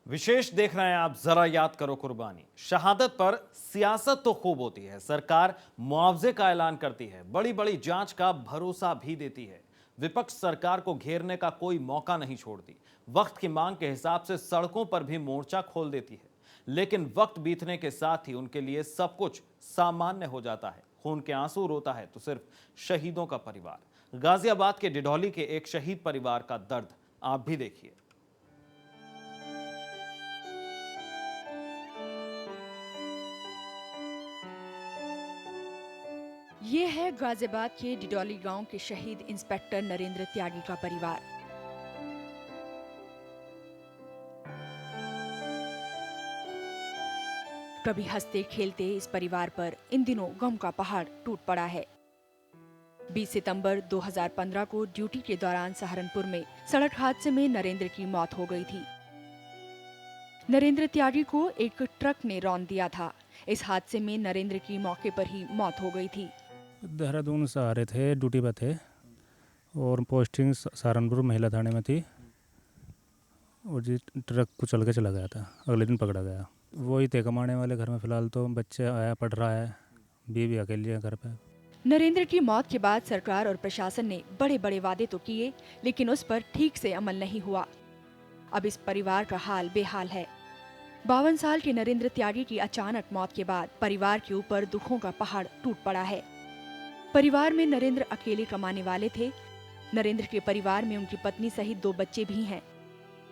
विशेष देख रहे हैं आप, जरा याद करो कुर्बानी। शहादत पर सियासत तो खूब होती है, सरकार मुआवजे का ऐलान करती है, बड़ी बड़ी जांच का भरोसा भी देती है। विपक्ष सरकार को घेरने का कोई मौका नहीं छोड़ती, वक्त की मांग के हिसाब से सड़कों पर भी मोर्चा खोल देती है। लेकिन वक्त बीतने के साथ ही उनके लिए सब कुछ सामान्य हो जाता है। खून के आंसू रोता है तो सिर्फ शहीदों का परिवार। गाजियाबाद के डिडौली के एक शहीद परिवार का दर्द आप भी देखिए। ये है गाजियाबाद के डिडौली गांव के शहीद इंस्पेक्टर नरेंद्र त्यागी का परिवार। कभी हंसते खेलते इस परिवार पर इन दिनों गम का पहाड़ टूट पड़ा है। 20 सितंबर 2015 को ड्यूटी के दौरान सहारनपुर में सड़क हादसे में नरेंद्र की मौत हो गई थी। नरेंद्र त्यागी को एक ट्रक ने रौंद दिया था। इस हादसे में नरेंद्र की मौके पर ही मौत हो गई थी। देहरादून से आ रहे थे, ड्यूटी पे थे और पोस्टिंग सहारनपुर महिला थाने में थी। और जी ट्रक कुचल के चला गया था, अगले दिन पकड़ा गया। वही थे कमाने वाले घर में। फ़िलहाल तो बच्चे आया पढ़ रहा है, बीवी अकेली है घर पे। नरेंद्र की मौत के बाद सरकार और प्रशासन ने बड़े बड़े वादे तो किए, लेकिन उस पर ठीक से अमल नहीं हुआ। अब इस परिवार का हाल बेहाल है। 52 साल के नरेंद्र त्यागी की अचानक मौत के बाद परिवार के ऊपर दुखों का पहाड़ टूट पड़ा है। परिवार में नरेंद्र अकेले कमाने वाले थे। नरेंद्र के परिवार में उनकी पत्नी सहित 2 बच्चे भी हैं।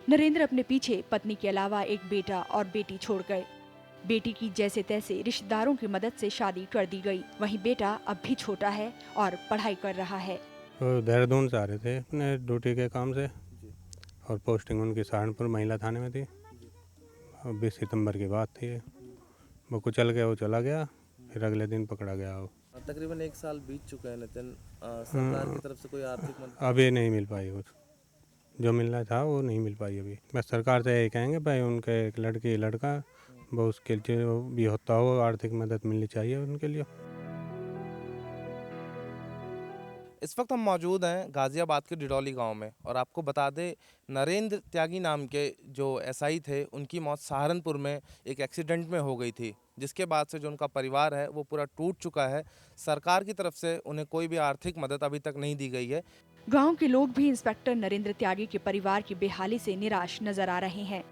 नरेंद्र अपने पीछे पत्नी के अलावा एक बेटा और बेटी छोड़ गए। बेटी की जैसे तैसे रिश्तेदारों की मदद से शादी कर दी गई। वहीं बेटा अब भी छोटा है और पढ़ाई कर रहा है। तो देहरादून से आ रहे थे अपने ड्यूटी के काम से और पोस्टिंग उनकी सहारनपुर महिला थाने में थी। और 20 सितंबर की बात थी। वो कुचल के वो चला गया, फिर अगले दिन पकड़ा गया वो। तकरीबन 1 साल बीत चुका है नितिन। सरकार की तरफ से कोई आर्थिक मदद अभी नहीं मिल पाई कुछ, जो मिलना था वो नहीं मिल पाई अभी। बस सरकार से यही कहेंगे भाई उनके एक लड़की लड़का वो उसके जो भी होता हो आर्थिक मदद मिलनी चाहिए उनके लिए। इस वक्त हम मौजूद हैं गाजियाबाद के डिडौली गांव में और आपको बता दें, नरेंद्र त्यागी नाम के जो एसआई थे उनकी मौत सहारनपुर में एक एक्सीडेंट में हो गई थी, जिसके बाद से जो उनका परिवार है वो पूरा टूट चुका है। सरकार की तरफ से उन्हें कोई भी आर्थिक मदद अभी तक नहीं दी गई है। गांव के लोग भी इंस्पेक्टर नरेंद्र त्यागी के परिवार की बेहाली से निराश नजर आ रहे हैं।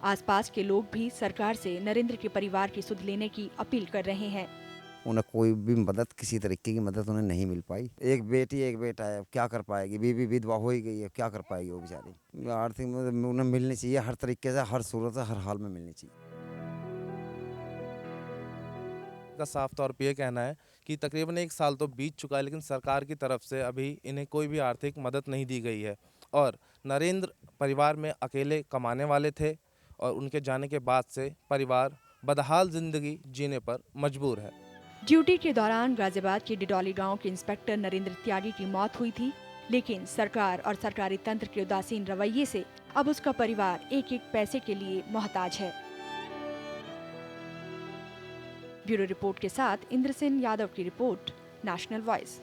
आसपास के लोग भी सरकार से नरेंद्र के परिवार की सुध लेने की अपील कर रहे हैं। उन्हें कोई भी मदद, किसी तरीके की मदद उन्हें नहीं मिल पाई। एक बेटी एक बेटा है, क्या कर पाएगी? बीवी विधवा हो ही गई है, क्या कर पाएगी वो बेचारी? आर्थिक मदद उन्हें मिलनी चाहिए, हर तरीके से, हर सूरत से, हर हाल में मिलनी चाहिए। का साफ तौर पे ये कहना है कि तकरीबन 1 साल तो बीत चुका है, लेकिन सरकार की तरफ से अभी इन्हें कोई भी आर्थिक मदद नहीं दी गई है। और नरेंद्र परिवार में अकेले कमाने वाले थे और उनके जाने के बाद से परिवार बदहाल जिंदगी जीने पर मजबूर है। ड्यूटी के दौरान गाजियाबाद के डिडौली गांव के इंस्पेक्टर नरेंद्र त्यागी की मौत हुई थी, लेकिन सरकार और सरकारी तंत्र के उदासीन रवैये से अब उसका परिवार एक एक पैसे के लिए मोहताज है। ब्यूरो रिपोर्ट के साथ इंद्र सिंह यादव की रिपोर्ट, नेशनल वॉइस।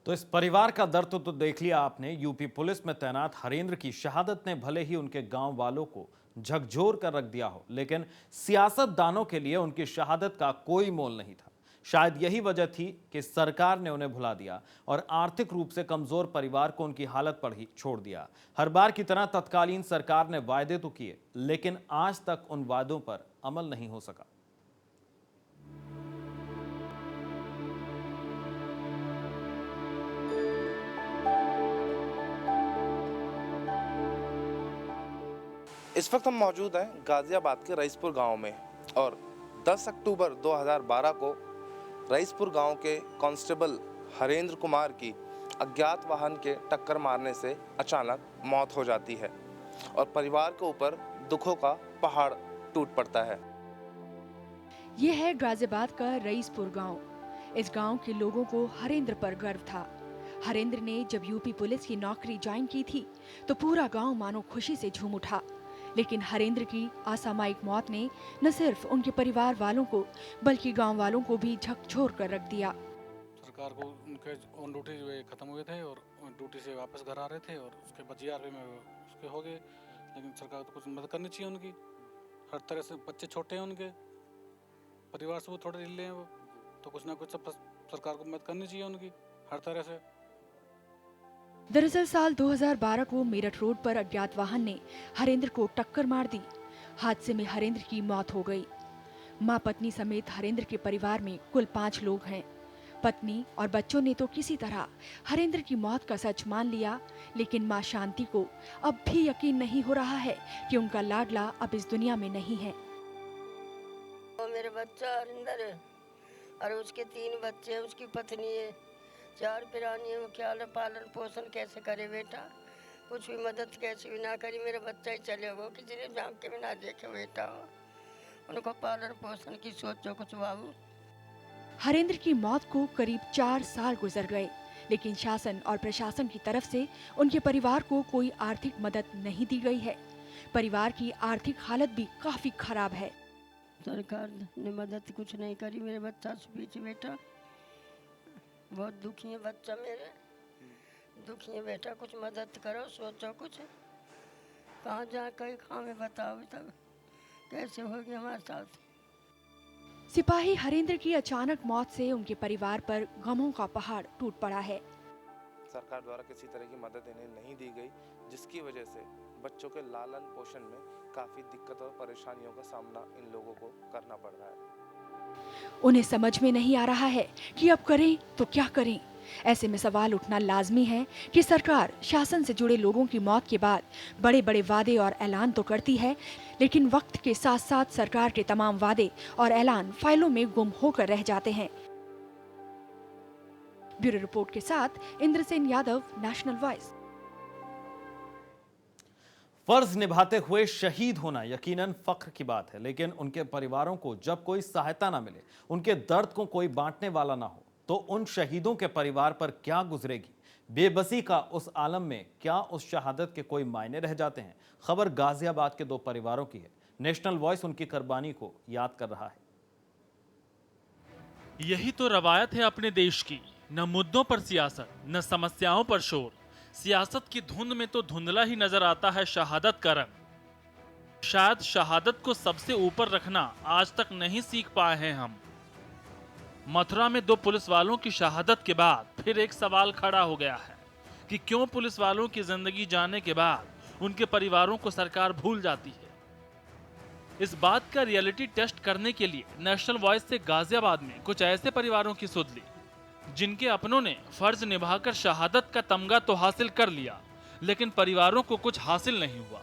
तो इस परिवार का दर्द तो देख लिया आपने। यूपी पुलिस में तैनात हरेंद्र की शहादत ने भले ही उनके गांव वालों को झकझोर कर रख दिया हो, लेकिन सियासतदानों के लिए उनकी शहादत का कोई मोल नहीं था। शायद यही वजह थी कि सरकार ने उन्हें भुला दिया और आर्थिक रूप से कमजोर परिवार को उनकी हालत पर ही छोड़ दिया। हर बार की तरह तत्कालीन सरकार ने वायदे तो किए, लेकिन आज तक उन वादों पर अमल नहीं हो सका। इस वक्त हम मौजूद हैं गाजियाबाद के रईसपुर गांव में और 10 अक्टूबर 2012 को रईसपुर गांव के कांस्टेबल हरेंद्र कुमार की अज्ञात वाहन के टक्कर मारने से अचानक मौत हो जाती है और परिवार के ऊपर दुखों का पहाड़ टूट पड़ता है। ये है गाजियाबाद का रईसपुर गांव। इस गांव के लोगों को हरेंद्र पर गर्व था। हरेंद्र ने जब यूपी पुलिस की नौकरी ज्वाइन की थी तो पूरा गांव मानो खुशी से झूम उठा। लेकिन हरेंद्र की असामयिक मौत ने न सिर्फ उनके परिवार वालों को बल्कि गांव वालों को भी झकझोर कर रख दिया। सरकार को उनके ऑन ड्यूटी जो ख़त्म हुए थे और ड्यूटी से वापस घर आ रहे थे और उसके बाद GRP में उसके हो गए, लेकिन सरकार को कुछ मदद करनी चाहिए उनकी हर तरह से। बच्चे छोटे हैं उनके, परिवार से वो थोड़े ढीले हैं वो, तो कुछ ना कुछ सब सरकार को मदद करनी चाहिए उनकी हर तरह से। दरअसल साल 2012 को मेरठ रोड पर अज्ञात वाहन ने हरेंद्र को टक्कर मार दी। हादसे में हरेंद्र की मौत हो गई। मां पत्नी समेत हरेंद्र के परिवार में कुल 5 लोग हैं। पत्नी और बच्चों ने तो किसी तरह हरेंद्र की मौत का सच मान लिया, लेकिन मां शांति को अब भी यकीन नहीं हो रहा है कि उनका लाडला अब इस दुनिया में नहीं है। वो मेरे बच्चा हरिंदर है और उसके 3 बच्चे हैं, उसकी पत्नी है, 4 पिरानी है। वो क्या पालन पोषण कैसे करे बेटा, कुछ भी मदद कैसे भी ना करी। मेरा बच्चा ही चले गो, किसी ने झांक के भी ना देखे बेटा, उनको पालन पोषण की सोचो कुछ बाबू। हरेंद्र की मौत को करीब 4 साल गुजर गए, लेकिन शासन और प्रशासन की तरफ से उनके परिवार को कोई आर्थिक मदद नहीं दी गई है। परिवार की आर्थिक हालत भी काफी खराब है। सरकार ने मदद कुछ नहीं करी। मेरे बच्चा से पीछे बेटा बहुत दुखी है, बच्चा मेरे दुखी है बेटा, कुछ मदद करो, सोचो कुछ कहाँ जा कहीं खामे बताओ तब कैसे होगी हमारे साथ। सिपाही हरेंद्र की अचानक मौत से उनके परिवार पर गमों का पहाड़ टूट पड़ा है। सरकार द्वारा किसी तरह की मदद इन्हें नहीं दी गई, जिसकी वजह से बच्चों के लालन पोषण में काफ़ी दिक्कत और परेशानियों का सामना इन लोगों को करना पड़ रहा है। उन्हें समझ में नहीं आ रहा है कि अब करें तो क्या करें। ऐसे में सवाल उठना लाजमी है कि सरकार शासन से जुड़े लोगों की मौत के बाद बड़े बड़े वादे और ऐलान तो करती है, लेकिन वक्त के साथ साथ सरकार के तमाम वादे और ऐलान फाइलों में गुम होकर रह जाते हैं। ब्यूरो रिपोर्ट के साथ इंद्रसेन यादव, नेशनल वॉइस। फर्ज निभाते हुए शहीद होना यकीनन फख्र की बात है, लेकिन उनके परिवारों को जब कोई सहायता ना मिले, उनके दर्द को कोई बांटने वाला ना हो, तो उन शहीदों के परिवार पर क्या गुजरेगी। बेबसी का उस आलम में क्या उस शहादत के कोई मायने रह जाते हैं। खबर गाजियाबाद के 2 परिवारों की है। नेशनल वॉइस उनकी कुर्बानी को याद कर रहा है। यही तो रवायत है अपने देश की, न मुद्दों पर सियासत, न समस्याओं पर शोर। सियासत की धुंध में तो धुंधला ही नजर आता है शहादत का रंग। शायद शहादत को सबसे ऊपर रखना आज तक नहीं सीख पाए हैं हम। मथुरा में 2 पुलिस वालों की शहादत के बाद फिर एक सवाल खड़ा हो गया है कि क्यों पुलिस वालों की जिंदगी जाने के बाद उनके परिवारों को सरकार भूल जाती है। इस बात का रियलिटी टेस्ट करने के लिए नेशनल वॉइस से गाजियाबाद में कुछ ऐसे परिवारों की सुध ली जिनके अपनों ने फर्ज निभाकर शहादत का तमगा तो हासिल कर लिया, लेकिन परिवारों को कुछ हासिल नहीं हुआ।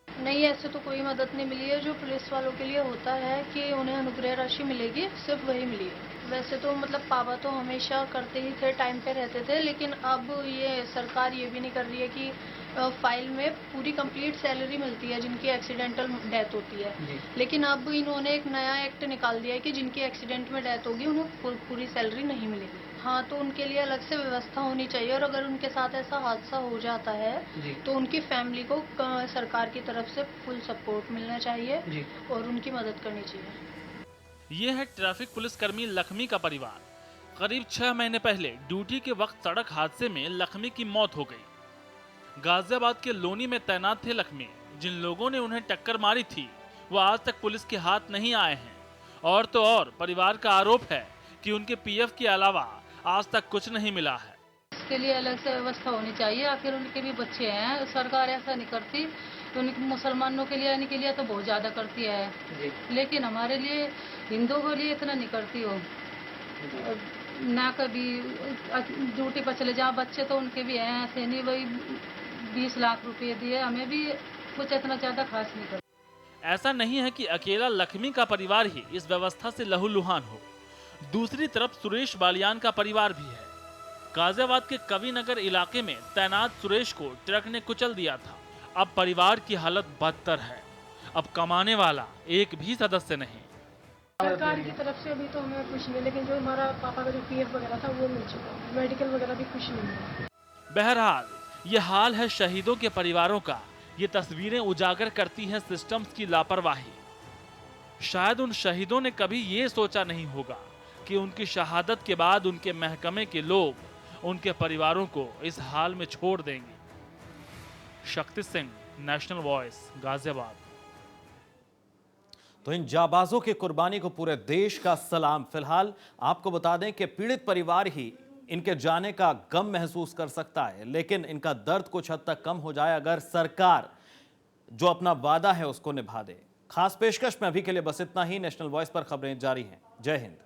नहीं, ऐसे तो कोई मदद नहीं मिली है। जो पुलिस वालों के लिए होता है कि उन्हें अनुग्रह राशि मिलेगी, सिर्फ वही मिली है। वैसे तो मतलब पापा तो हमेशा करते ही थे, टाइम पे रहते थे, लेकिन अब ये सरकार ये भी नहीं कर रही है कि फाइल में पूरी कंप्लीट सैलरी मिलती है जिनकी एक्सीडेंटल डेथ होती है। लेकिन अब इन्होंने एक नया एक्ट निकाल दिया है कि जिनकी एक्सीडेंट में डेथ होगी उन्हें पूरी सैलरी नहीं मिलेगी। हाँ, तो उनके लिए अलग से व्यवस्था होनी चाहिए, और अगर उनके साथ ऐसा हादसा हो जाता है तो उनकी फैमिली को सरकार की तरफ से फुल सपोर्ट मिलना चाहिए और उनकी मदद करनी चाहिए। ये है ट्रैफिक पुलिसकर्मी लक्ष्मी का परिवार। करीब 6 महीने पहले ड्यूटी के वक्त सड़क हादसे में लक्ष्मी की मौत हो गई। गाजियाबाद के लोनी में तैनात थे लक्ष्मी। जिन लोगों ने उन्हें टक्कर मारी थी वो आज तक पुलिस के हाथ नहीं आए हैं। और तो और परिवार का आरोप है कि उनके पीएफ के अलावा आज तक कुछ नहीं मिला है। इसके लिए अलग से व्यवस्था होनी चाहिए। आखिर उनके भी बच्चे हैं, सरकार ऐसा नहीं करती। उनके मुसलमानों के लिए इनके लिए तो बहुत ज़्यादा करती है, लेकिन हमारे लिए हिंदुओं के लिए इतना नहीं करती हो। ना कभी ड्यूटी पर चले जाओ, बच्चे तो उनके भी हैं, ऐसे नहीं वही 20 लाख रुपए दिए, हमें भी कुछ इतना ज़्यादा खास नहीं करता। ऐसा नहीं है कि अकेला लक्ष्मी का परिवार ही इस व्यवस्था से लहूलुहान हो। दूसरी तरफ सुरेश बालियान का परिवार भी है। गाजियाबाद के कविनगर इलाके में तैनात सुरेश को ट्रक ने कुचल दिया था। अब परिवार की हालत बदतर है। अब कमाने वाला एक भी सदस्य नहीं। सरकार की तरफ से अभी तो हमें कुछ नहीं, लेकिन जो हमारा पापा का जो पीएफ वगैरह था वो मिल चुका, मेडिकल वगैरह भी कुछ नहीं है। बहरहाल ये हाल है शहीदों के परिवारों का। ये तस्वीरें उजागर करती हैं सिस्टम्स की लापरवाही। शायद उन शहीदों ने कभी ये सोचा नहीं होगा कि उनकी शहादत के बाद उनके महकमे के लोग उनके परिवारों को इस हाल में छोड़ देंगे। Shakti Singh, national voice, Ghaziabad. तो इन जाबाजों की कुर्बानी को पूरे देश का सलाम। फिलहाल आपको बता दें कि पीड़ित परिवार ही इनके जाने का गम महसूस कर सकता है, लेकिन इनका दर्द कुछ हद तक कम हो जाए अगर सरकार जो अपना वादा है उसको निभा दे। खास पेशकश में अभी के लिए बस इतना ही। नेशनल वॉइस पर खबरें जारी हैं। जय हिंद।